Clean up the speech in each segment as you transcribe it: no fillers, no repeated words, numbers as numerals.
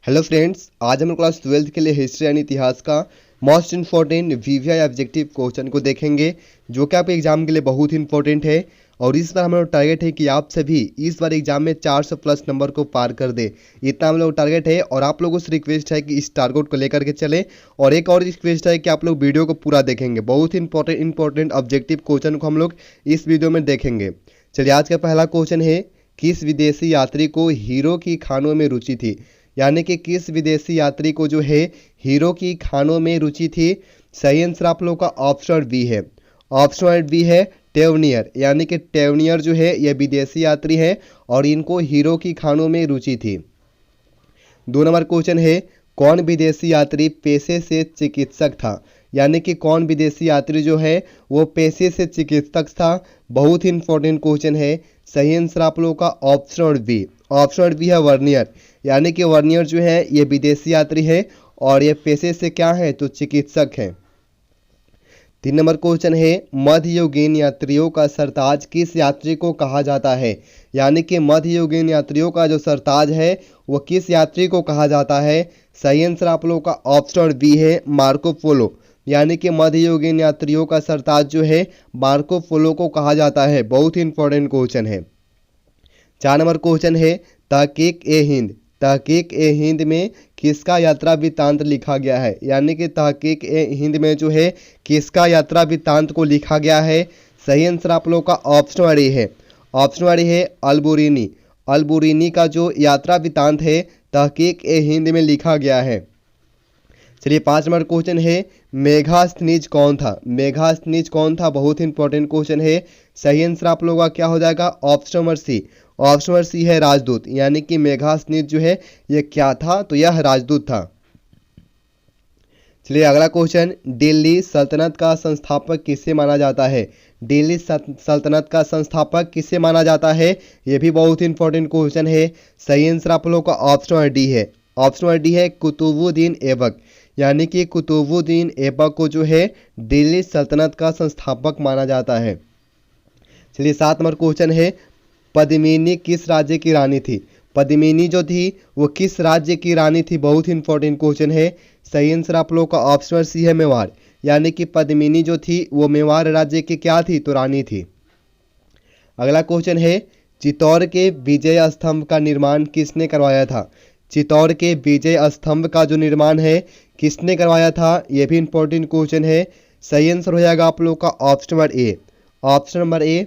Hello friends, आज हम class 12th के लिए हिस्ट्री यानी इतिहास का most important VVI objective question को देखेंगे, जो कि आपके एग्जाम के लिए बहुत इंपॉर्टेंट है। और इस बार हमारा टारगेट है कि आप सभी इस बार एग्जाम में 400 प्लस नंबर को पार कर दे, इतना हम लोग टारगेट है। और आप लोगों से रिक्वेस्ट है कि इस टारगेट को लेकर के चले। और एक और रिक्वेस्ट है कि आप लोग वीडियो को पूरा देखेंगे, बहुत इंपॉर्टेंट ऑब्जेक्टिव क्वेश्चन को हम लोग इस वीडियो में देखेंगे। चलिए, आज का पहला क्वेश्चन है, किस विदेशी यात्री को हीरो की खानों में रुचि थी? यानी कि किस विदेशी यात्री को जो है हीरो की खानों में रुचि थी? सही आंसर आप लोगों का ऑप्शन बी है। ऑप्शन बी है टेवनियर, यानी कि टेवनियर जो है ये विदेशी यात्री है और इनको हीरो की खानों में रुचि थी। 2 नंबर क्वेश्चन है, कौन विदेशी यात्री पेशे से चिकित्सक था? यानी कि कौन विदेशी यात्री जो है वो पेशे से चिकित्सक था? बहुत ही इंपॉर्टेंट क्वेश्चन है। सही आंसर आप लोगों का ऑप्शन बी। ऑप्शन बी है वर्नियर, यानी कि वर्नियर जो है ये विदेशी यात्री है और ये पेशे से क्या है तो चिकित्सक है। 3 नंबर क्वेश्चन है, मध्ययुगीन यात्रियों का सरताज किस यात्री को कहा जाता है? यानी कि मध्ययुगीन यात्रियों का जो सरताज है वो किस यात्री को कहा जाता है? सही आंसर आप लोगों का ऑप्शन बी है मार्को पोलो, यानी कि मध्ययुगीन यात्रियों का सरताज जो है मार्को पोलो को कहा जाता है। बहुत ही इंपॉर्टेंट क्वेश्चन है। 4 नंबर क्वेश्चन है, तहकीक ए हिंद। तहकीक ए हिंद में किसका यात्रा वृत्तांत लिखा गया है? यानी कि तहकीक ए हिंद में जो है किसका यात्रा वृत्तांत को लिखा गया है? सही आंसर आप लोगों का ऑप्शन ए है। ऑप्शन ए है अलबुरिनी। अलबुरिनी का जो यात्रा वृत्तांत है तहकीक ए हिंद में लिखा गया है। चलिए, 5 नंबर क्वेश्चन है, मेघास्थनीज कौन था? मेघास्थनीज कौन था? बहुत इंपॉर्टेंट क्वेश्चन है। सही आंसर आप लोगों का क्या हो जाएगा? Option number C. Option number C है राजदूत, यानी कि मेघास्थनीज जो है ये क्या था तो यह राजदूत था। चलिए, अगला क्वेश्चन, दिल्ली सल्तनत का संस्थापक किसे माना जाता है? दिल्ली सल्तनत का संस्थापक किसे माना जाता है? यह भी बहुत इंपॉर्टेंट क्वेश्चन है। सही आंसर आप लोगों का ऑप्शन डी है। ऑप्शन डी है कुतुबुद्दीन ऐबक, यानी कि कुतुबुद्दीन ऐबक को जो है दिल्ली सल्तनत का संस्थापक माना जाता है। चलिए, 7 नंबर क्वेश्चन है, पद्मिनी किस राज्य की रानी थी? पद्मिनी जो थी वो किस राज्य की रानी थी? बहुत इंपॉर्टेंट क्वेश्चन है। सही आंसर आप लोगों का ऑप्शन सी है मेवाड़, यानी कि पद्मिनी जो थी वो मेवाड़ राज्य की क्या थी तो रानी थी। अगला क्वेश्चन है, चित्तौड़ के विजय स्तंभ का निर्माण किसने करवाया था? चित्तौड़ के विजय स्तंभ का जो निर्माण है किसने करवाया था? यह भी इंपॉर्टेंट क्वेश्चन है। सही आंसर हो जाएगा आप लोगों का option number A. Option number A.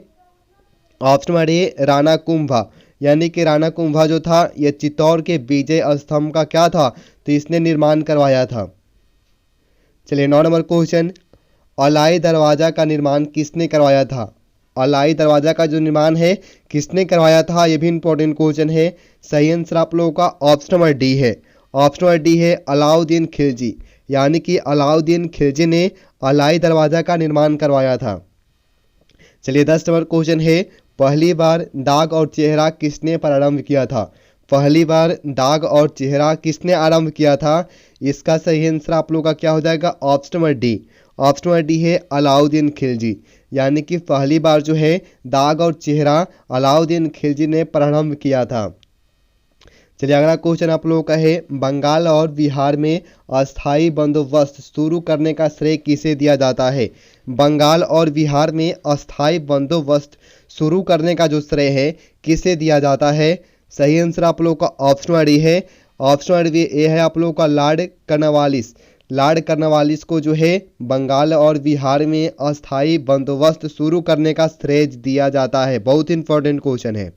Option number A Rana Kumbha, यानी कि राणा कुंभा जो था यह चित्तौड़ के विजय स्तंभ का क्या था तो इसने निर्माण करवाया था। चलिए, 9 नंबर क्वेश्चन, अलाई दरवाजा का निर्माण किसने करवाया था? अलाई दरवाजा का जो निर्माण है किसने करवाया था? यह भी इंपॉर्टेंट क्वेश्चन है। सही आंसर आप लोगों का ऑप्शन नंबर डी है। ऑप्शन नंबर डी है अलाउद्दीन खिलजी, यानी कि अलाउद्दीन खिलजी ने अलाई दरवाजा का निर्माण करवाया था। चलिए, 10 नंबर क्वेश्चन है, पहली बार दाग और चेहरा किसने प्रारंभ किया था? पहली बार दाग और चेहरा किसने आरंभ किया था? इसका सही आंसर आप लोगों का क्या हो जाएगा? Option number D. Option number D है अलाउद्दीन खिलजी, यानी कि पहली बार जो है दाग और चेहरा अलाउद्दीन खिलजी ने प्रारंभ किया था। चलिए, अगला क्वेश्चन आप लोगों का है, बंगाल और बिहार में अस्थाई बंदोबस्त शुरू करने का श्रेय किसे दिया जाता है? बंगाल और बिहार में अस्थाई बंदोबस्त शुरू करने का जो श्रेय है किसे दिया जाता है? सही आंसर आप लोगों का ऑप्शन नंबर ए है। ऑप्शन नंबर ए है आप लोगों का लॉर्ड कर्नवालिस। लॉर्ड कर्नवालिस को जो है बंगाल और बिहार में अस्थाई बंदोबस्त शुरू करने का श्रेय दिया जाता है। बहुत इंपॉर्टेंट क्वेश्चन है।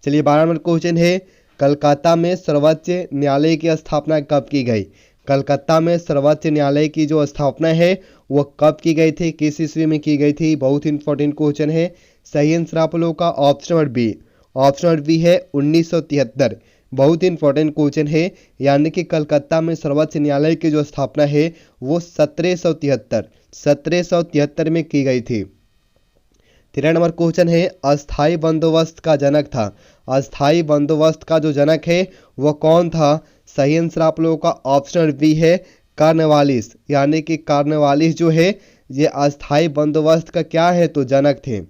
चलिए, 12 नंबर क्वेश्चन है, कलकत्ता में सर्वोच्च न्यायालय की स्थापना कब की गई? कलकत्ता में सर्वोच्च न्यायालय की जो स्थापना है वो कब की गई थी, किस ईस्वी में की गई थी? बहुत इंपॉर्टेंट क्वेश्चन है। सही आंसर आप लोगों का option number B. Option number B है 1973। बहुत इंपॉर्टेंट क्वेश्चन है, यानी कि कलकत्ता में सर्वोच्च न्यायालय की जो स्थापना है वो 1773 में की गई थी। 13 नंबर क्वेश्चन है, अस्थाई बंदोबस्त का जनक था। अस्थाई बंदोबस्त का जो जनक है वो कौन था? सही आंसर आप लोगों का ऑप्शन बी है कॉर्नवालिस, यानी कि कॉर्नवालिस जो है ये अस्थाई बंदोबस्त का क्या है तो जनक थे।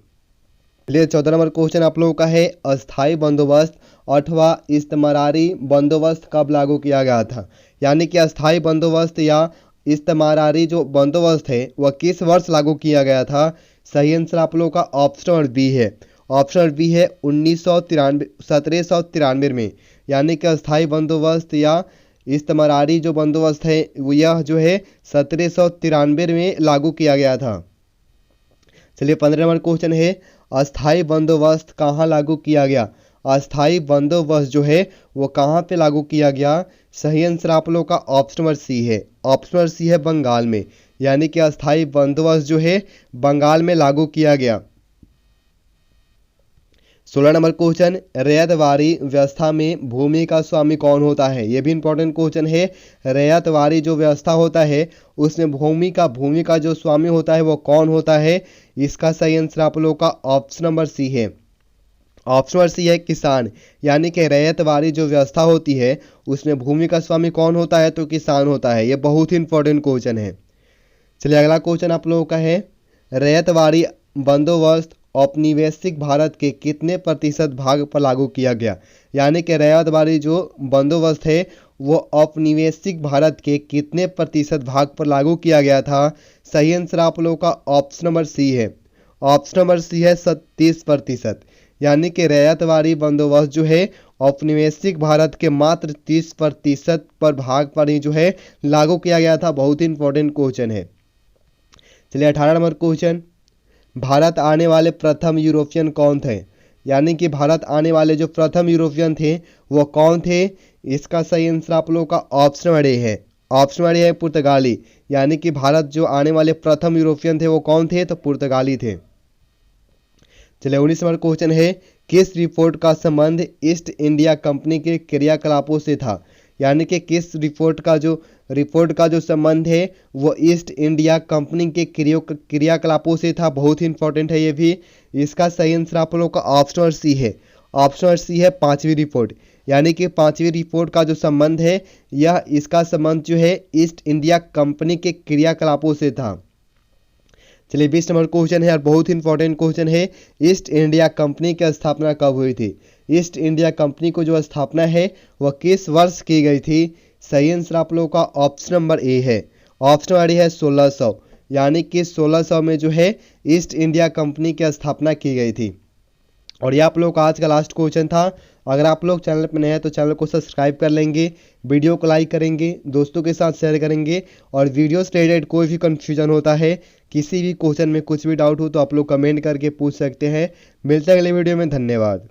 चलिए, 14 नंबर क्वेश्चन आप लोगों का है, अस्थाई बंदोबस्त 8वां इस्तेमारी बंदोबस्त कब लागू किया गया था, यानी कि अस्थाई बंदोबस्त या इस्तेमारी जो बंदोबस्त है वह किस वर्ष लागू किया गया था। सही आंसर आप लोगों का ऑप्शन बी है। ऑप्शन बी है 1793 में, यानी कि अस्थाई बंदोबस्त या इस्तेमारी जो बंदोबस्त है यह जो है 1793 में लागू किया गया था। चलिए 15 नंबर क्वेश्चन है, अस्थाई बंदोबस्त कहाँ लागू किया गया। अस्थाई बंदोबस्त जो है वो कहाँ पे लागू किया गया। सही आंसर आप लोगों का ऑप्शन नंबर सी है। ऑप्शन नंबर सी है बंगाल में, यानी कि अस्थाई बंदोबस्त जो है बंगाल में लागू किया गया। 16 नंबर क्वेश्चन, रैयतवारी व्यवस्था में भूमि का स्वामी कौन होता है। यह भी इंपॉर्टेंट क्वेश्चन है। रैयतवारी जो व्यवस्था होता है उसमें भूमि का जो स्वामी होता है वो कौन होता है। इसका सही आंसर आप लोगों का ऑप्शन नंबर सी है। ऑप्शन नंबर सी है किसान, यानी कि रैयतवारी जो व्यवस्था होती है उसमें भूमि का स्वामी कौन होता है, तो किसान होता है। यह बहुत ही इंपॉर्टेंट क्वेश्चन है। चलिए अगला क्वेश्चन आप लोगों का है, रैयतवारी बंदोबस्त औपनिवेशिक भारत के कितने प्रतिशत भाग पर लागू किया गया। यानी कि रैयतवारी जो बंदोबस्त है वो औपनिवेशिक भारत के कितने प्रतिशत भाग पर लागू किया गया था। सही आंसर आप लोगों का ऑप्शन नंबर सी है। ऑप्शन नंबर सी है 30%, यानी कि रैयतवारी बंदोबस्त जो है औपनिवेशिक भारत के मात्र 30% पर भाग पर ही जो है लागू किया गया था। बहुत ही इंपॉर्टेंट क्वेश्चन है। चलिए 18 नंबर क्वेश्चन, भारत आने वाले प्रथम यूरोपियन कौन थे। यानी कि भारत आने वाले जो प्रथम यूरोपियन थे वो कौन थे। इसका सही आंसर आप लोगों का ऑप्शन नंबर ए है। ऑप्शन नंबर ए है पुर्तगाली, यानी कि भारत जो आने वाले प्रथम यूरोपियन थे वो कौन थे, तो पुर्तगाली थे। चलिए 19 नंबर क्वेश्चन है, किस रिपोर्ट का संबंध ईस्ट इंडिया कंपनी के क्रियाकलापों से था। यानी कि किस रिपोर्ट का जो संबंध है वो ईस्ट इंडिया कंपनी के क्रियाकलापों से था। बहुत ही इंपॉर्टेंट है ये भी। इसका सही आंसर आप लोगों का ऑप्शन नंबर सी है। ऑप्शन नंबर सी है 5वीं रिपोर्ट, यानी कि 5वीं रिपोर्ट का जो संबंध है यह इसका संबंध जो है ईस्ट इंडिया कंपनी के क्रियाकलापों से था। चलिए 20 नंबर क्वेश्चन है और बहुत ही इंपॉर्टेंट क्वेश्चन है, ईस्ट इंडिया कंपनी की स्थापना कब हुई थी। ईस्ट इंडिया कंपनी को जो स्थापना है वह किस वर्ष की गई थी। सही आंसर आप लोगों का ऑप्शन नंबर ए है। ऑप्शन नंबर ए है 1600, यानी कि 1600 में जो है ईस्ट इंडिया कंपनी की स्थापना की गई थी। और ये आप लोग का आज का लास्ट क्वेश्चन था। अगर आप लोग चैनल पर नए हैं तो चैनल को सब्सक्राइब कर लेंगे, वीडियो को लाइक करेंगे, दोस्तों के साथ शेयर करेंगे। और वीडियो से रिलेटेड कोई भी कन्फ्यूजन होता है, किसी भी क्वेश्चन में कुछ भी डाउट हो तो आप लोग कमेंट करके पूछ सकते हैं। मिलते हैं अगले वीडियो में। धन्यवाद।